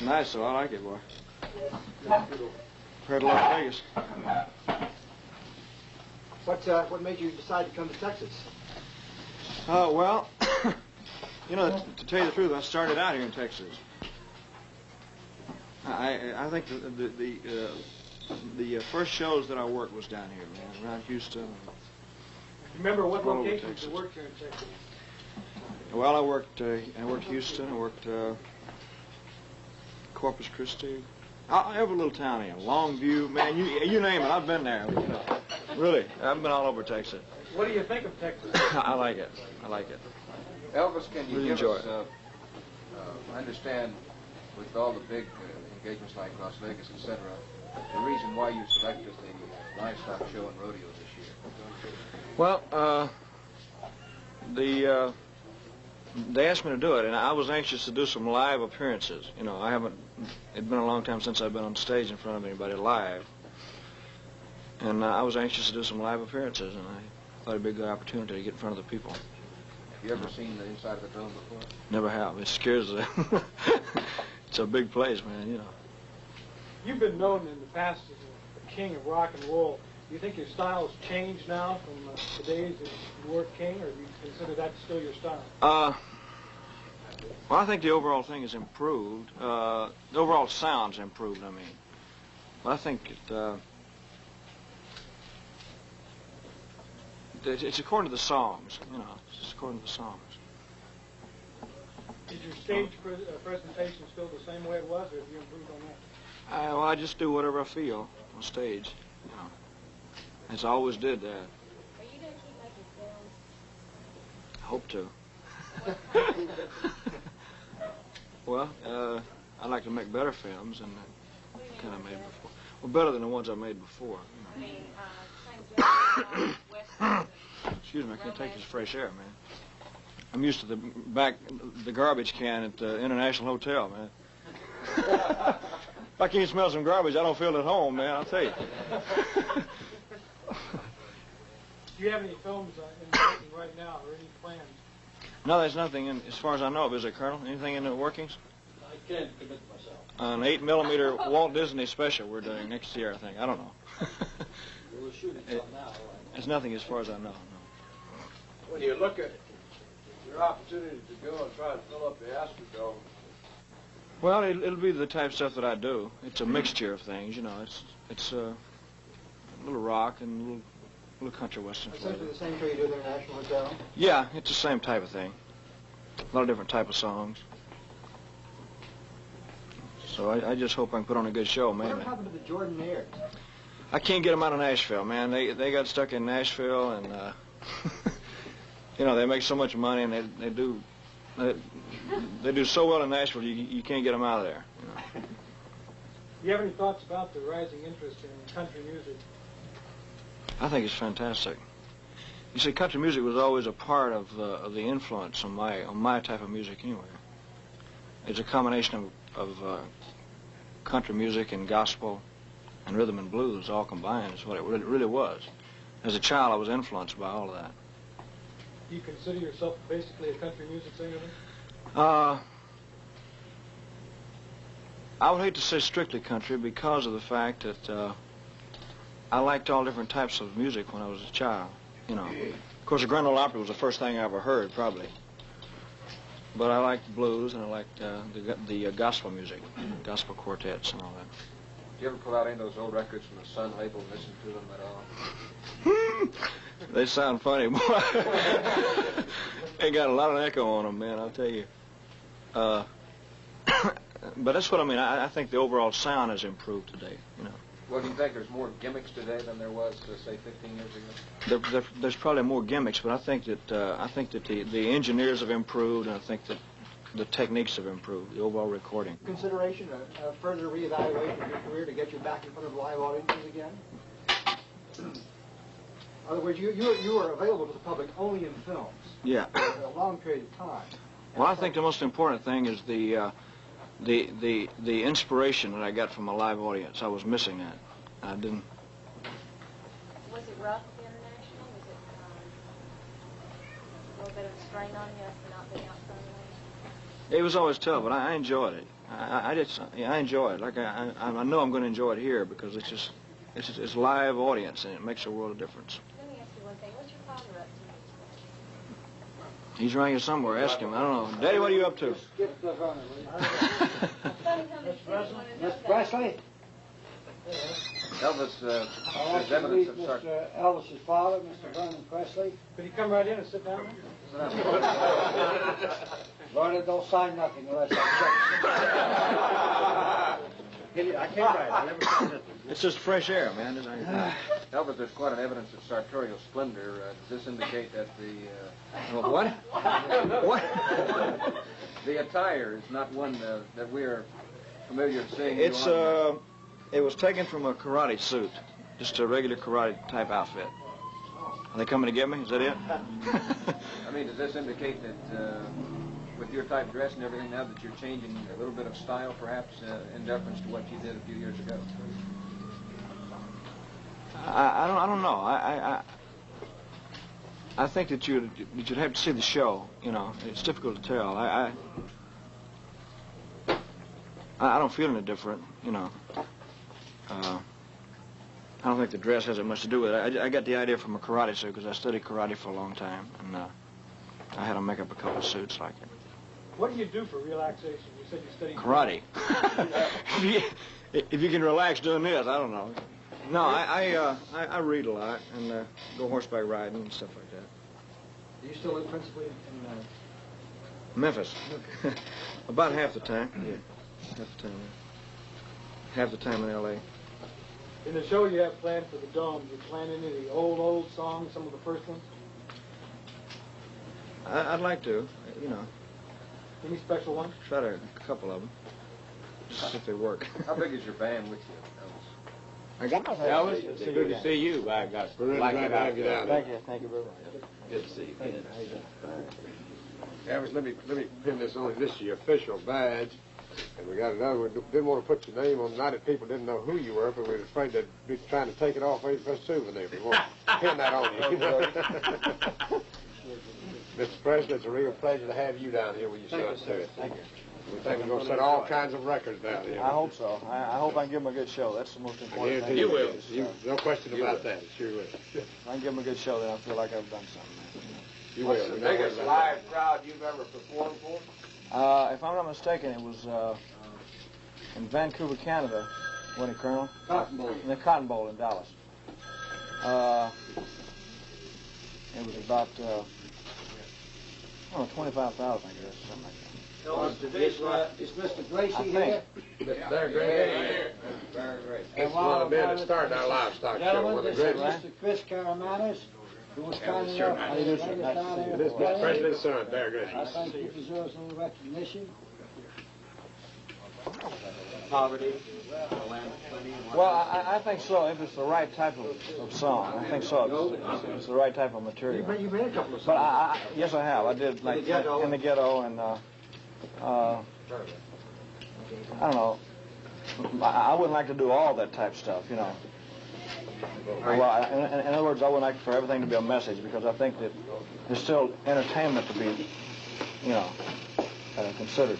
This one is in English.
Nice, so I like it, boy. Compared to Las Vegas. What made you decide to come to Texas? Well, you know, to tell you the truth, I started out here in Texas. I think the first shows that I worked was down here, man, around Houston. Remember what locations you worked here in Texas? Well, I worked Houston. I worked Corpus Christi. Every little town here, Longview, man, you name it, I've been there. You know. Really, I've been all over Texas. What do you think of Texas? I like it. I like it. Elvis, can you really give enjoy us, I understand with all the big engagements like Las Vegas, etc., the reason why you selected the livestock show and rodeo this year? Well, they asked me to do it, and I was anxious to do some live appearances. You know, it'd been a long time since I've been on stage in front of anybody live. And I was anxious to do some live appearances, and I thought it'd be a good opportunity to get in front of the people. Have you ever seen the inside of the dome before? Never have. It scares them. It's a big place, man, you know. You've been known in the past as the king of rock and roll. Do you think your style has changed now from the days that you were king, or do you consider that still your style? Well, I think the overall thing has improved. The overall sound's improved, I mean. But I think it's according to the songs, you know. It's according to the songs. Is your stage presentation still the same way it was, or have you improved on that? Well, I just do whatever I feel on stage, you know. As I always did that. Are you going to keep making films? I hope to. Well, I like to make better films than the kind I made before. Well, better than the ones I made before. You know. I mean, Western. Excuse me, I can't take this fresh air, man. I'm used to the garbage can at the International Hotel, man. If I can't smell some garbage, I don't feel at home, man, I'll tell you. Do you have any films in the making right now, or any plans? No, there's nothing in, as far as I know, is there, Colonel? Anything in the workings? I can't commit myself. An 8mm Walt Disney special we're doing next year, I think. I don't know. We're shooting some now. There's nothing as far as I know, no. When you look at your opportunity to go and try and fill up the Astrodome. Well, it'll be the type of stuff that I do. It's a mixture of things, you know. It's a little rock and a little country western flavor. Essentially the same show you do at the International Hotel? Yeah, it's the same type of thing. A lot of different type of songs. So I just hope I can put on a good show, man. What happened to the Jordanaires? I can't get them out of Nashville, man. They got stuck in Nashville, and you know, they make so much money, and they do so well in Nashville. You can't get them out of there. You know. Do you have any thoughts about the rising interest in country music? I think it's fantastic. You see, country music was always a part of the influence on my type of music anyway. It's a combination of country music and gospel and rhythm and blues all combined is what it really was. As a child, I was influenced by all of that. Do you consider yourself basically a country music singer? I would hate to say strictly country because of the fact that I liked all different types of music when I was a child. You know, of course, the Grand Ole Opry was the first thing I ever heard, probably. But I liked blues and I liked the gospel music, gospel quartets and all that. Did you ever pull out any of those old records from the Sun label and listen to them at all? They sound funny, boy. They got a lot of echo on them, man, I'll tell you. But that's what I mean. I think the overall sound has improved today, you know. Well, do you think there's more gimmicks today than there was, say, 15 years ago? There's probably more gimmicks, but I think that the engineers have improved, and I think that the techniques have improved, the overall recording. Consideration, a further reevaluation of your career to get you back in front of live audiences again? In other words, you are available to the public only in films. Yeah. For a long period of time. Well, I think the most important thing is the inspiration that I got from a live audience. I was missing that. I didn't. Was it rough at the International? Was it a little bit of a strain on you for not being out front of the It was always tough, but I enjoyed it. I enjoy it. Like I know I'm going to enjoy it here because it's live audience and it makes a world of difference. Let me ask you one thing. What's your father up to? He's around here somewhere. Ask him. I don't know. Daddy, what are you up to? Skip the runner, will you? Sonny, come and sit. Want to know Mr. Presley? Elvis, I want there's you to evidence meet of start. Mr. Elvis's father, Mr. Vernon Presley. Could you come right in and sit down there? Vernon, don't sign nothing unless I check. I can't write. I never signed it. It's just fresh air, man. Elvis, there's quite an evidence of sartorial splendor. Does this indicate that the What? What? the attire is not one that we are familiar with seeing? It's it was taken from a karate suit, just a regular karate type outfit. Are they coming to get me? Is that it? I mean, does this indicate that with your type dress and everything now that you're changing a little bit of style, perhaps in deference to what you did a few years ago? I don't know. I think that you'd have to see the show. You know, it's difficult to tell. I don't feel any different. You know. I don't think the dress has that much to do with it. I got the idea from a karate suit because I studied karate for a long time, and I had to make up a couple of suits like it. What do you do for relaxation? You said you studied Karate. if you can relax doing this, I don't know. No, I read a lot and go horseback riding and stuff like that. Do you still live principally in Memphis. About half the time. Yeah, half the time. Half the time in L.A. In the show you have planned for the Dome, do you plan any of the old songs, some of the first ones? I'd like to, you know. Any special ones? Try to a couple of them, just to see if they work. How big is your band with you, Elvis? I got my Elvis, it's good to see you. I got We're really glad to have you down there. Thank you very much. Good to see you. Elvis, let me pin this on. This is your official badge. And we got another one. Didn't want to put your name on. Not that people didn't know who you were, but we were afraid they'd be trying to take it off for a souvenir. We won't pin that on you. Mr. President, it's a real pleasure to have you down here with your son, sir. Thank you. We think we're going to set all kinds of records down here. I hope so. I hope I can give them a good show. That's the most important thing. You will. No question about that. You sure will. If I can give them a good show, then I feel like I've done something. You will. What's the biggest live crowd you've ever performed for? If I'm not mistaken, it was in Vancouver, Canada, wasn't it, Colonel? Cotton Bowl. In the Cotton Bowl in Dallas. It was about, 25,000, I guess, something like that. Is Mr. Gracie I here? think. They're great. Very great. It's one of the men that started our livestock show. Gentlemen, One of this the is great. Mr. Chris Caramanis, who was kind sure. enough How you doing, to sir? bring Nice us to down see here you. This to is Mr. play. President's son, very good. I think he deserves a little recognition. Poverty. Well, I think so, if it's the right type of song. I think so. It's the right type of material. You made a couple of songs. But yes, I have. I did, like, in the ghetto, and, I don't know. I wouldn't like to do all that type of stuff, you know. Well, in other words, I would like for everything to be a message, because I think that there's still entertainment to be, you know, considered.